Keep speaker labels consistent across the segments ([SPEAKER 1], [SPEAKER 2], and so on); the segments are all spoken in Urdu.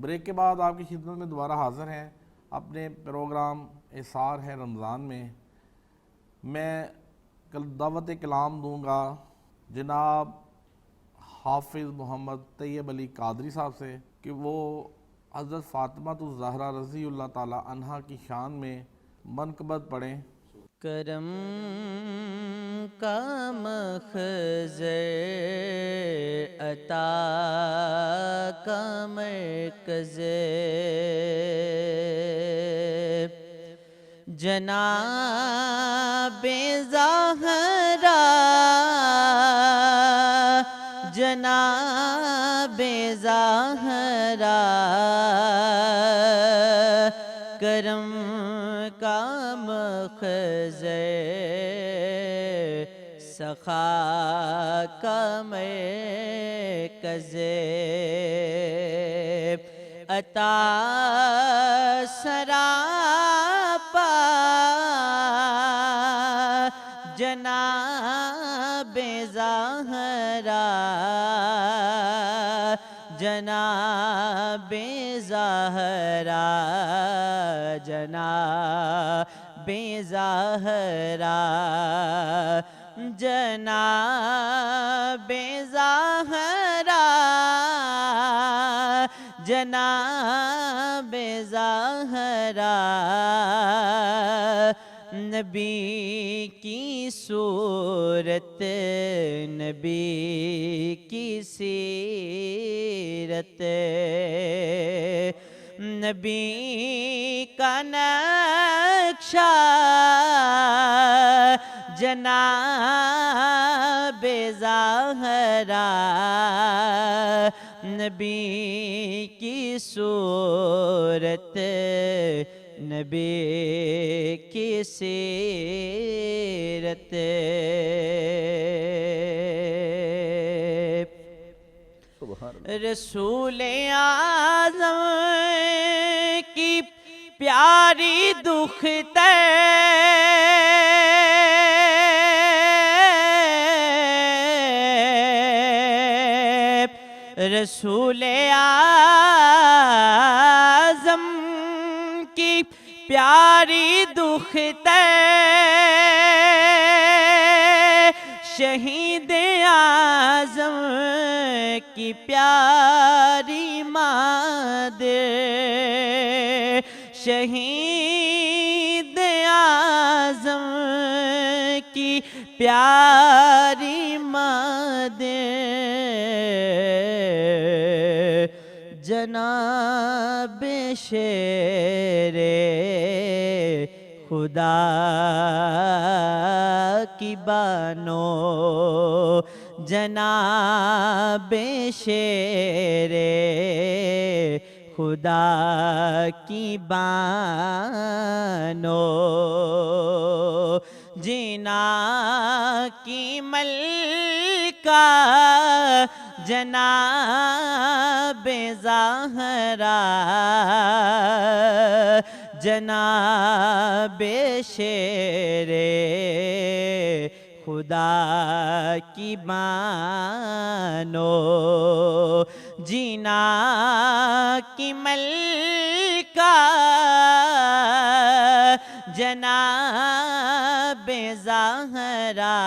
[SPEAKER 1] بریک کے بعد آپ کی خدمت میں دوبارہ حاضر ہیں اپنے پروگرام احسار ہے رمضان میں۔ میں کل دعوت کلام دوں گا جناب حافظ محمد طیب علی قادری صاحب سے کہ وہ حضرت فاطمہ الزہرا رضی اللہ تعالی عنہا کی شان میں منقبت پڑھیں۔
[SPEAKER 2] کرم کا مخزن عطا کا مرکز جناب زہرا جناب زہرا کرم کا مخزن سخا کا مرکز عطا سراپا جناب زہرا جناب زہرا جناب زہرا جناب زہرا جناب زہرا نبی کی صورت نبی کی سیرت نبی کا نقشہ جناب زہرا نبی کی صورت نبی کی سیرت رسول اعظم کی پیاری دختر رسول اعظم کی پیاری دختر شہید اعظم کی پیاری مادر شہید اعظم کی پیاری مادر جناب شیر خدا کی بانو جناب شیر خدا کی بانو جینا کی ملکہ جناب زہرا جناب شیر خدا کی مانو جینا کی ملکہ جناب زہرا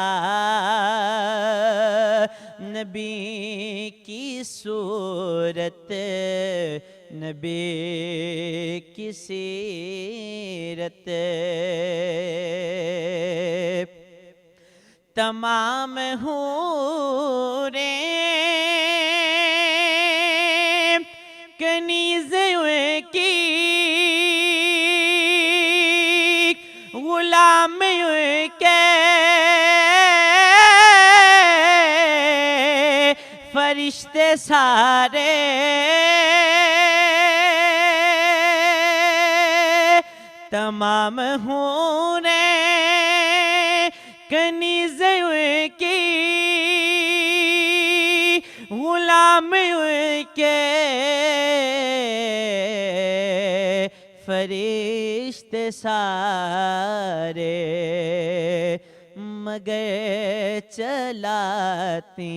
[SPEAKER 2] نبی کی صورت نبی کی سیرت تمام حوریں کنیزیں کی غلام کے فرشتے سارے تمام حوریں کنیزیں کی غلام کے فرشتے سارے مگر چلاتی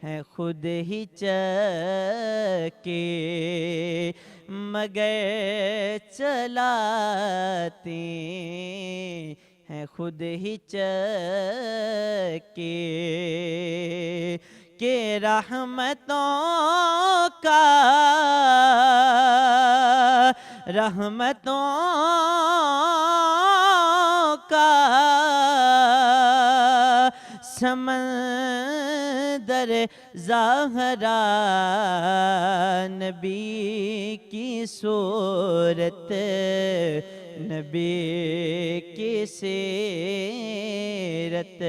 [SPEAKER 2] ہیں خود ہی چکی مگر چلاتی ہیں خود ہی چکی کہ رحمتوں کا سمندر ظاہرا نبی کی صورت نبی کی سیرت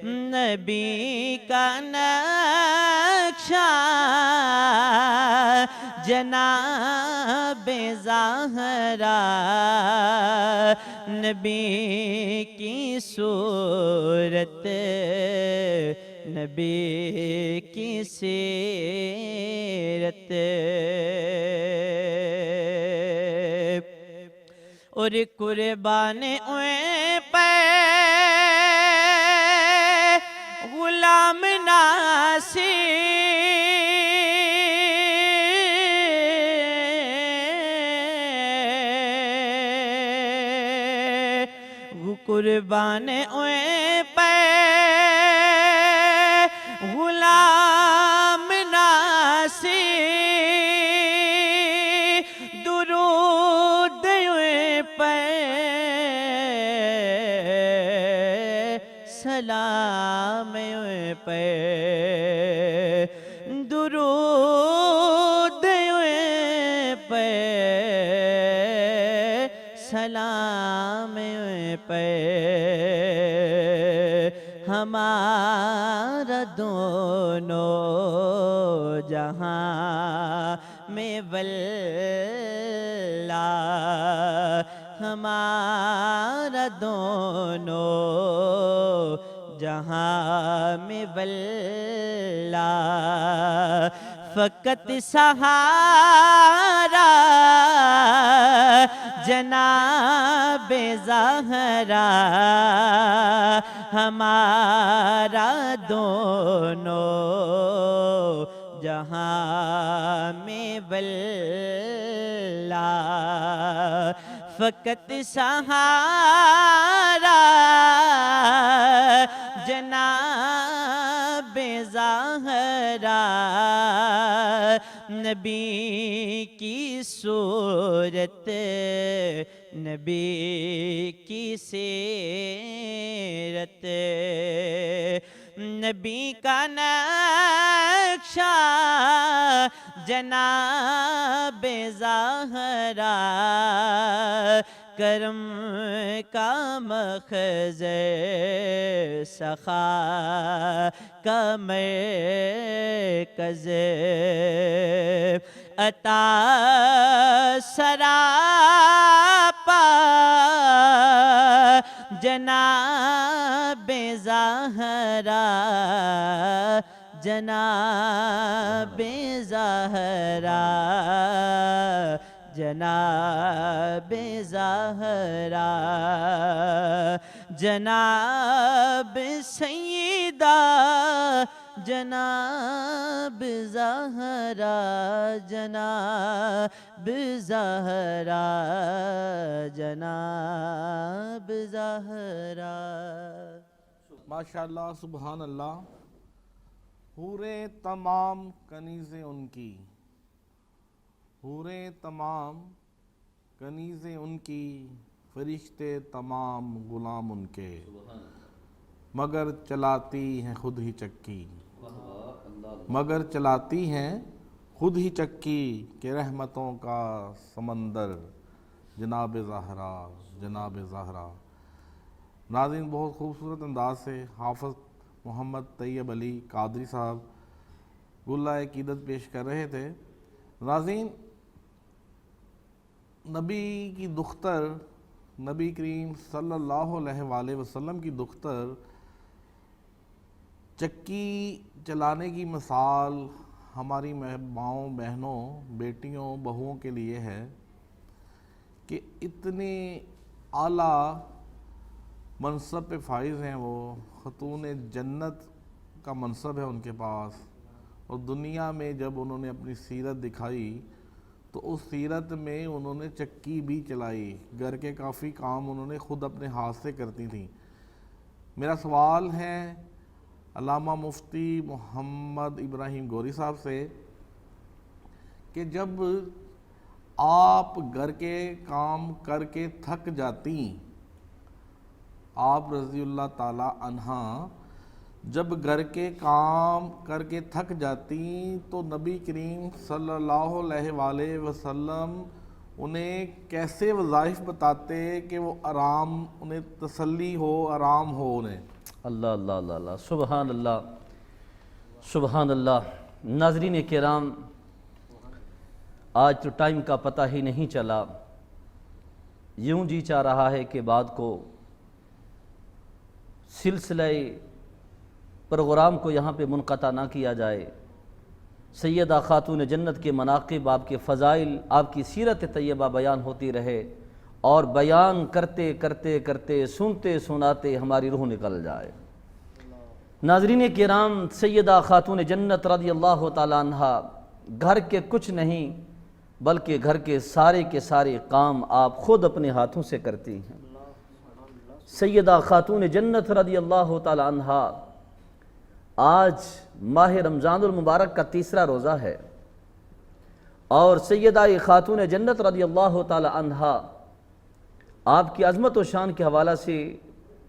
[SPEAKER 2] نبی کا نقشہ جناب زہرا نبی کی صورت نبی کی سیرت اور قربان پہ غلام قربان پہ غلام ناسی درود پہ سلام پہ درود پہ سلام پہ ہمارا دونوں جہاں میں واللہ ہمارا دونوں جہاں میں واللہ فقط سہارا جناب زہرا ہمارا دونوں جہاں میں واللہ فقط سہارا جناب زہرا نبی کی صورت نبی کی سیرت نبی کا نقشہ جناب زہرا کرم کا مخزن سخا کا مرکز عطا سراپا جناب زہرا جناب زہرا جناب زہرا جناب سیدہ جناب زہرا جناب زہرا جناب زہرا
[SPEAKER 1] ماشاءاللہ سبحان اللہ حوریں تمام کنیزیں ان کی حوریں تمام کنیزیں ان کی فرشتے تمام غلام ان کے مگر چلاتی ہیں خود ہی چکی مگر چلاتی ہیں خود ہی چکی کہ رحمتوں کا سمندر جناب زہرا جناب زہرا ناظرین بہت خوبصورت انداز سے حافظ محمد طیب علی قادری صاحب گلہ عقیدت پیش کر رہے تھے ناظرین نبی کی دختر نبی کریم صلی اللہ علیہ وآلہ وسلم کی دختر چکی چلانے کی مثال ہماری ماؤں بہنوں بیٹیوں بہوؤں کے لیے ہے کہ اتنے اعلیٰ منصب پہ فائز ہیں وہ خاتون جنت کا منصب ہے ان کے پاس، اور دنیا میں جب انہوں نے اپنی سیرت دکھائی تو اس سیرت میں انہوں نے چکی بھی چلائی، گھر کے کافی کام انہوں نے خود اپنے ہاتھ سے کرتی تھیں۔ میرا سوال ہے علامہ مفتی محمد ابراہیم گوری صاحب سے کہ جب آپ گھر کے کام کر کے تھک جاتی، آپ رضی اللہ تعالی عنہا جب گھر کے کام کر کے تھک جاتی تو نبی کریم صلی اللہ علیہ وآلہ وسلم انہیں کیسے وظائف بتاتے کہ وہ آرام، انہیں تسلی ہو، آرام ہو انہیں؟
[SPEAKER 3] اللہ اللہ اللہ اللہ، سبحان اللہ سبحان اللہ۔ ناظرین کرام، آج تو ٹائم کا پتہ ہی نہیں چلا، یوں جی چاہ رہا ہے کہ بات کو سلسلہ پروگرام کو یہاں پہ منقطع نہ کیا جائے۔ سیدہ خاتون جنت کے مناقب، آپ کے فضائل، آپ کی سیرت طیبہ بیان ہوتی رہے، اور بیان کرتے کرتے کرتے سنتے سناتے ہماری روح نکل جائے۔ ناظرین کرام، سیدہ خاتون جنت رضی اللہ تعالیٰ عنہ گھر کے کچھ نہیں بلکہ گھر کے سارے کام آپ خود اپنے ہاتھوں سے کرتی ہیں۔ سیدہ خاتون جنت رضی اللہ تعالیٰ عنہ، آج ماہ رمضان المبارک کا تیسرا روزہ ہے، اور سیدہ خاتون جنت رضی اللہ تعالیٰ عنہ آپ کی عظمت و شان کے حوالہ سے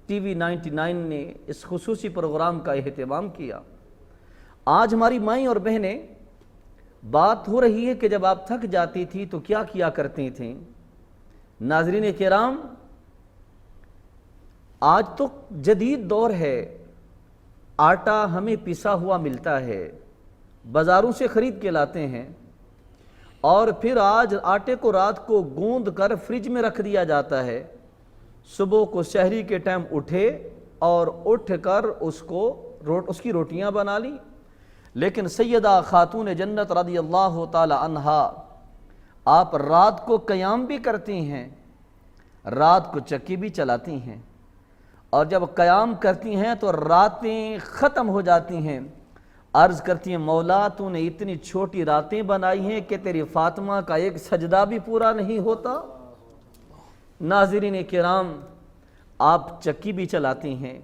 [SPEAKER 3] ٹی وی 99 نے اس خصوصی پروگرام کا اہتمام کیا۔ آج ہماری مائیں اور بہنیں، بات ہو رہی ہے کہ جب آپ تھک جاتی تھی تو کیا کیا کرتی تھیں۔ ناظرین کرام، آج تو جدید دور ہے، آٹا ہمیں پسا ہوا ملتا ہے، بازاروں سے خرید کے لاتے ہیں، اور پھر آج آٹے کو رات کو گوندھ کر فریج میں رکھ دیا جاتا ہے، صبح کو سحری کے ٹائم اٹھے اور اٹھ کر اس کی روٹیاں بنا لی۔ لیکن سیدہ خاتون جنت رضی اللہ تعالی عنہا، آپ رات کو قیام بھی کرتی ہیں، رات کو چکی بھی چلاتی ہیں، اور جب قیام کرتی ہیں تو راتیں ختم ہو جاتی ہیں، عرض کرتی ہیں مولا تو نے اتنی چھوٹی راتیں بنائی ہیں کہ تیری فاطمہ کا ایک سجدہ بھی پورا نہیں ہوتا۔ ناظرین کرام، آپ چکی بھی چلاتی ہیں،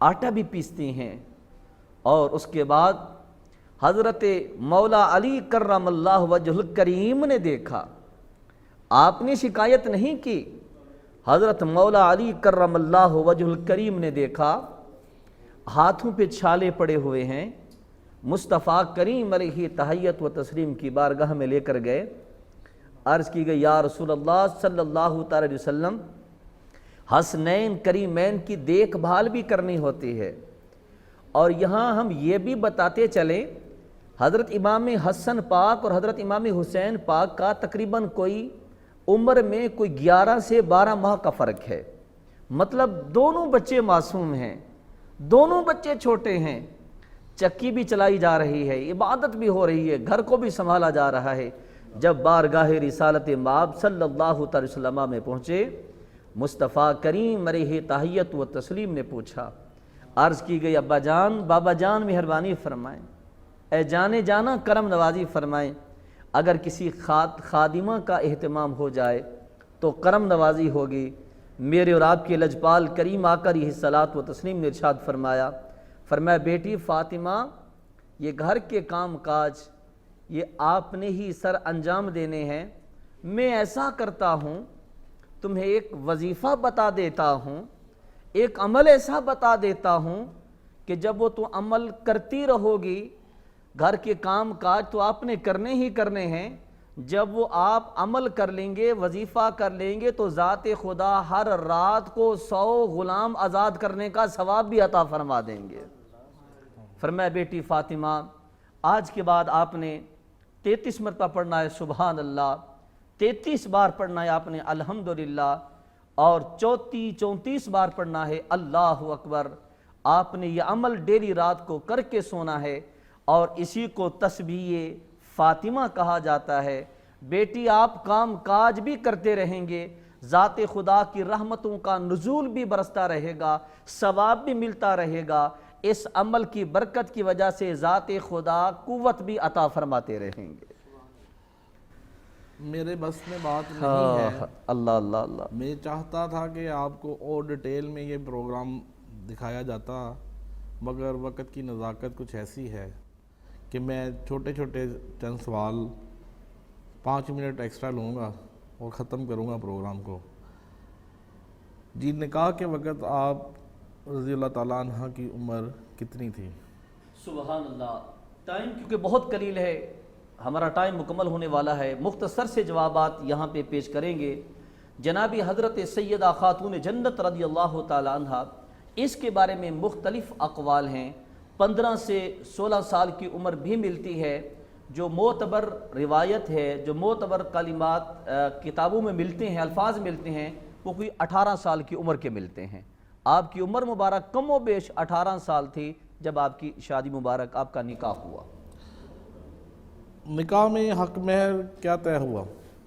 [SPEAKER 3] آٹا بھی پیستی ہیں، اور اس کے بعد حضرت مولا علی کرم اللہ وجہ الکریم نے دیکھا، آپ نے شکایت نہیں کی، حضرت مولا علی کرم اللہ وجہ الکریم نے دیکھا ہاتھوں پہ چھالے پڑے ہوئے ہیں، مصطفیٰ کریم علیہ تحیت و تسلیم کی بارگاہ میں لے کر گئے، عرض کی گئی یا رسول اللہ صلی اللہ تعالی وسلم، حسنین کریمین کی دیکھ بھال بھی کرنی ہوتی ہے، اور یہاں ہم یہ بھی بتاتے چلیں، حضرت امام حسن پاک اور حضرت امام حسین پاک کا تقریباً کوئی عمر میں کوئی 11 سے 12 ماہ کا فرق ہے، مطلب دونوں بچے معصوم ہیں، دونوں بچے چھوٹے ہیں، چکی بھی چلائی جا رہی ہے، عبادت بھی ہو رہی ہے، گھر کو بھی سنبھالا جا رہا ہے۔ جب بارگاہ رسالت مآب صلی اللہ علیہ وسلم میں پہنچے، مصطفیٰ کریم علیہ تحیت و تسلیم نے پوچھا، عرض کی گئی ابا جان، بابا جان مہربانی فرمائیں، اے جانے جانا کرم نوازی فرمائیں، اگر کسی خادمہ کا اہتمام ہو جائے تو کرم نوازی ہوگی۔ میرے اور آپ کے لجپال کریم آقا علیہ الصلوۃ و تسلیم نے ارشاد فرمایا بیٹی فاطمہ، یہ گھر کے کام کاج یہ آپ نے ہی سر انجام دینے ہیں، میں ایسا کرتا ہوں، تمہیں ایک وظیفہ بتا دیتا ہوں، ایک عمل ایسا بتا دیتا ہوں کہ جب وہ تو عمل کرتی رہو گی، گھر کے کام کاج تو آپ نے کرنے ہی کرنے ہیں، جب وہ آپ عمل کر لیں گے، وظیفہ کر لیں گے، تو ذات خدا ہر رات کو 100 غلام آزاد کرنے کا ثواب بھی عطا فرما دیں گے۔ فرمایا بیٹی فاطمہ، آج کے بعد آپ نے 33 مرتبہ پڑھنا ہے سبحان اللہ، 33 بار پڑھنا ہے آپ نے الحمدللہ، اور 34 بار پڑھنا ہے اللہ اکبر۔ آپ نے یہ عمل ڈیلی رات کو کر کے سونا ہے، اور اسی کو تسبیح فاطمہ کہا جاتا ہے۔ بیٹی آپ کام کاج بھی کرتے رہیں گے، ذات خدا کی رحمتوں کا نزول بھی برستا رہے گا، ثواب بھی ملتا رہے گا، اس عمل کی برکت کی وجہ سے ذات خدا قوت بھی عطا فرماتے رہیں گے۔
[SPEAKER 1] میرے بس میں بات نہیں ہے،
[SPEAKER 3] اللہ اللہ اللہ۔
[SPEAKER 1] میں چاہتا تھا کہ آپ کو اور ڈیٹیل میں یہ پروگرام دکھایا جاتا، مگر وقت کی نزاکت کچھ ایسی ہے کہ میں چھوٹے چھوٹے چند سوال 5 منٹ ایکسٹرا لوں گا اور ختم کروں گا پروگرام کو۔ جی، نکاح کے وقت آپ رضی اللہ تعالیٰ عنہ کی عمر کتنی تھی؟
[SPEAKER 3] سبحان اللہ۔ ٹائم کیونکہ بہت قلیل ہے، ہمارا ٹائم مکمل ہونے والا ہے، مختصر سے جوابات یہاں پہ پیش کریں گے۔ جناب حضرت سیدہ خاتون جنت رضی اللہ تعالی عنہ، اس کے بارے میں مختلف اقوال ہیں۔ 15 سے 16 سال کی عمر بھی ملتی ہے، جو معتبر روایت ہے، جو معتبر کلمات کتابوں میں ملتے ہیں، الفاظ ملتے ہیں، وہ کوئی 18 سال کی عمر کے ملتے ہیں۔ آپ کی عمر مبارک کم و بیش 18 سال تھی جب آپ کی شادی مبارک، آپ کا نکاح ہوا۔
[SPEAKER 1] نکاح میں حق مہر کیا طے ہوا؟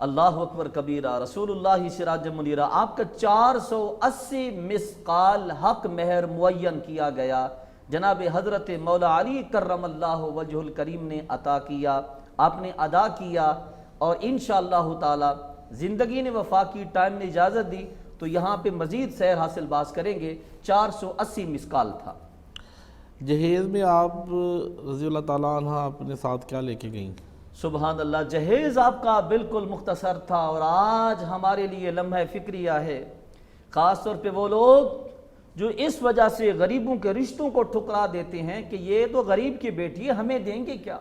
[SPEAKER 3] اللہ اکبر کبیرہ، رسول اللہ سراج منیرہ، آپ کا 480 مسقال حق مہر معین کیا گیا، جناب حضرت مولا علی کرم اللہ وجہ الکریم نے عطا کیا، آپ نے ادا کیا، اور انشاءاللہ تعالی زندگی نے وفا کی، ٹائم نے اجازت دی تو یہاں پہ مزید سیر حاصل باز کریں گے۔ 480 مسقال تھا۔
[SPEAKER 1] جہیز میں آپ رضی اللہ تعالیٰ عنہ اپنے ساتھ کیا لے کے گئیں؟
[SPEAKER 3] سبحان اللہ، جہیز آپ کا بالکل مختصر تھا، اور آج ہمارے لیے لمحہ فکریہ ہے، خاص طور پہ وہ لوگ جو اس وجہ سے غریبوں کے رشتوں کو ٹھکرا دیتے ہیں کہ یہ تو غریب کی بیٹی ہے، ہمیں دیں گے کیا۔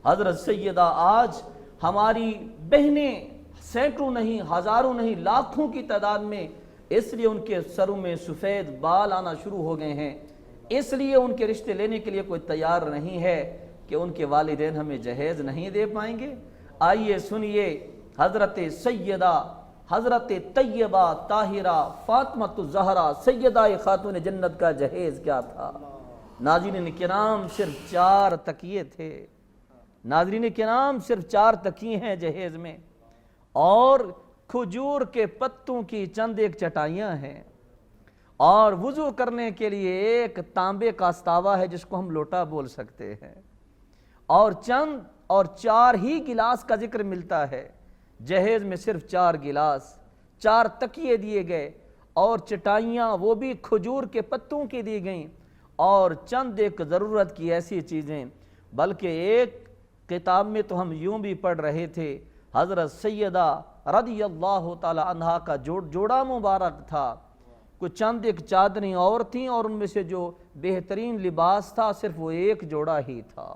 [SPEAKER 3] حضرت سیدہ آج ہماری بہنیں سینکڑوں نہیں، ہزاروں نہیں، لاکھوں کی تعداد میں، اس لیے ان کے سروں میں سفید بال آنا شروع ہو گئے ہیں، اس لیے ان کے رشتے لینے کے لیے کوئی تیار نہیں ہے کہ ان کے والدین ہمیں جہیز نہیں دے پائیں گے۔ آئیے سنیے حضرت سیدہ، حضرت طیبہ طاہرہ فاطمۃ الزہرا سیدہ خاتون جنت کا جہیز کیا تھا۔ ناظرین کرام، صرف 4 تکیے تھے، ناظرین کرام، صرف 4 تکیے ہیں جہیز میں، اور کھجور کے پتوں کی چند ایک چٹائیاں ہیں، اور وضو کرنے کے لیے ایک تانبے کا استاوا ہے جس کو ہم لوٹا بول سکتے ہیں، اور 4 ہی گلاس کا ذکر ملتا ہے جہیز میں، صرف 4 گلاس، 4 تکیے دیے گئے، اور چٹائیاں وہ بھی کھجور کے پتوں کی دی گئیں، اور چند ایک ضرورت کی ایسی چیزیں۔ بلکہ ایک کتاب میں تو ہم یوں بھی پڑھ رہے تھے، حضرت سیدہ رضی اللہ تعالی عنہا کا جوڑا مبارک تھا، کچھ چند ایک چادریں اور تھیں، اور ان میں سے جو بہترین لباس تھا صرف وہ ایک جوڑا ہی تھا۔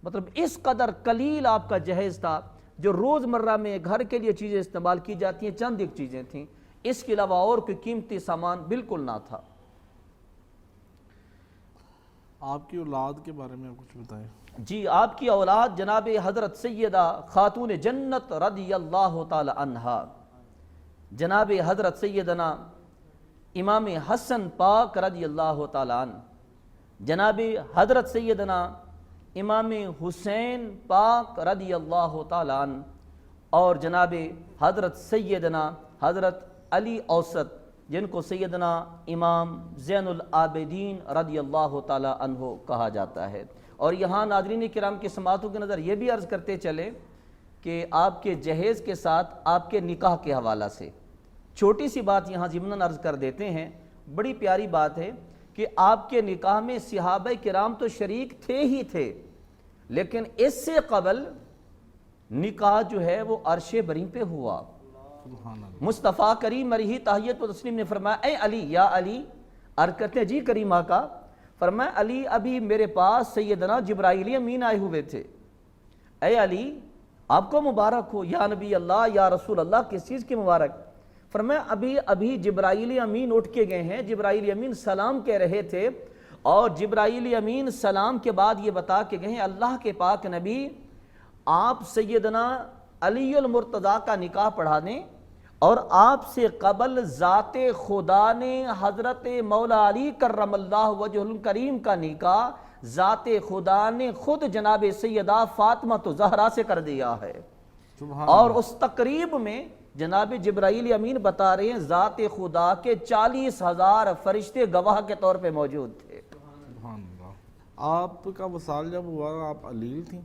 [SPEAKER 3] مطلب اس قدر قلیل آپ کا جہیز تھا، جو روزمرہ میں گھر کے لیے چیزیں استعمال کی جاتی ہیں چند ایک چیزیں تھیں، اس کے علاوہ اور کوئی قیمتی سامان بالکل نہ تھا۔
[SPEAKER 1] آپ کی اولاد کے بارے میں کچھ بتائیں۔
[SPEAKER 3] جی، آپ کی اولاد جناب حضرت سیدہ خاتون جنت رضی اللہ تعالی عنہا، جناب حضرت سیدنا امام حسن پاک رضی اللہ تعالی عنہ، جناب حضرت سیدنا امام حسین پاک رضی اللہ تعالی عنہ، اور جناب حضرت سیدنا حضرت علی اوسط، جن کو سیدنا امام زین العابدین رضی اللہ تعالی عنہ کہا جاتا ہے۔ اور یہاں ناظرین کرام کی سماعتوں کے نظر یہ بھی عرض کرتے چلیں کہ آپ کے جہیز کے ساتھ آپ کے نکاح کے حوالہ سے چھوٹی سی بات یہاں ضمناً عرض کر دیتے ہیں، بڑی پیاری بات ہے کہ آپ کے نکاح میں صحابہ کرام تو شریک تھے ہی تھے، لیکن اس سے قبل نکاح جو ہے وہ عرش بری پہ ہوا۔ مصطفیٰ کریم علیہ تحیت و تسلیم نے فرمایا، اے علی، یا علی، عرض کرتے ہیں جی کریم آقا، فرمایا علی ابھی میرے پاس سیدنا جبرائیل امین آئے ہوئے تھے۔ اے علی، آپ کو مبارک ہو، یا نبی اللہ، یا رسول اللہ، کس چیز کی مبارک؟ فرمایا ابھی جبرائیل امین اٹھ کے گئے ہیں، جبرائیل امین سلام کہہ رہے تھے، اور جبرائیل امین سلام کے بعد یہ بتا کے گئے ہیں، اللہ کے پاک نبی آپ سیدنا علی المرتضیٰ کا نکاح پڑھا دیں، اور آپ سے قبل ذات خدا نے حضرت مولا علی کرم اللہ وجہ الکریم کا نکاح ذات خدا نے خود جناب سیدہ فاطمہ زہرا سے کر دیا ہے۔ اور اس تقریب میں جناب جبرائیل امین بتا رہے ہیں ذات خدا کے 40,000 فرشتے گواہ کے طور پہ موجود تھے۔
[SPEAKER 1] سبحان اللہ۔ آپ کا وصال جب ہوا آپ علیل تھیں؟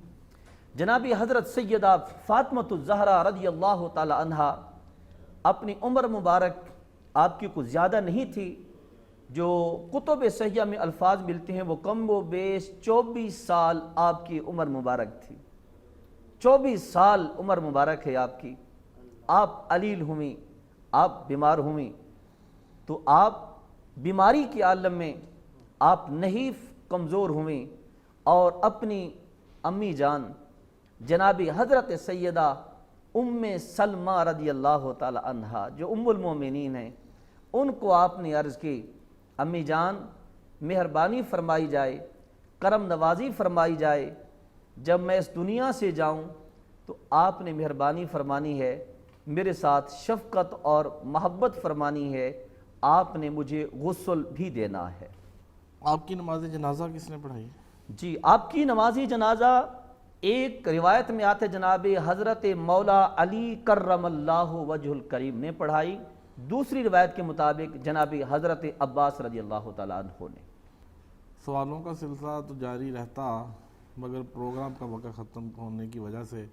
[SPEAKER 3] جناب حضرت سیدہ فاطمۃ الزہرا رضی اللہ تعالی عنہا اپنی عمر مبارک آپ کی کچھ زیادہ نہیں تھی، جو کتب صحیحہ میں الفاظ ملتے ہیں وہ کم و بیش 24 سال آپ کی عمر مبارک تھی۔ 24 سال عمر مبارک ہے آپ کی۔ آپ علیل ہوئیں، آپ بیمار ہوئیں، تو آپ بیماری کے عالم میں آپ نحیف کمزور ہوئیں اور اپنی امی جان جناب حضرت سیدہ ام سلمہ رضی اللہ تعالی عنہا جو ام المومنین ہیں، ان کو آپ نے عرض کی امی جان مہربانی فرمائی جائے، کرم نوازی فرمائی جائے، جب میں اس دنیا سے جاؤں تو آپ نے مہربانی فرمانی ہے، میرے ساتھ شفقت اور محبت فرمانی ہے، آپ نے مجھے غسل بھی دینا ہے۔
[SPEAKER 1] آپ کی نماز جنازہ کس نے پڑھائی؟
[SPEAKER 3] جی آپ کی نماز جنازہ ایک روایت میں آتے جناب حضرت مولا علی کرم اللہ وجہ الکریم نے پڑھائی، دوسری روایت کے مطابق جناب حضرت عباس رضی اللہ تعالیٰ عنہ نے۔
[SPEAKER 1] سوالوں کا سلسلہ تو جاری رہتا، مگر پروگرام کا وقت ختم ہونے کی وجہ سے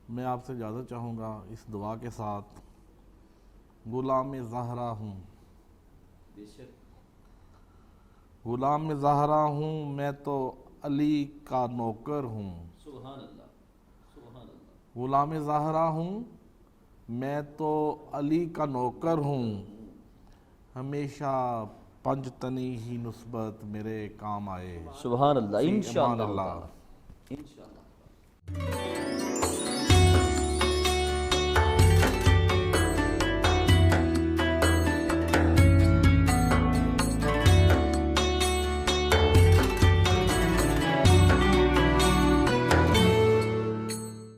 [SPEAKER 1] میں آپ سے اجازت چاہوں گا اس دعا کے ساتھ، غلام زہرا ہوں، غلام زہرا ہوں، میں تو علی کا نوکر ہوں،
[SPEAKER 3] سبحان اللہ، سبحان اللہ۔
[SPEAKER 1] غلام زہرا ہوں، میں تو علی کا نوکر ہوں، ہمیشہ پنج تنی ہی نسبت میرے کام آئے۔
[SPEAKER 3] سبحان اللہ،
[SPEAKER 1] امان
[SPEAKER 3] انشاءاللہ
[SPEAKER 1] اللہ۔
[SPEAKER 3] انشاءاللہ۔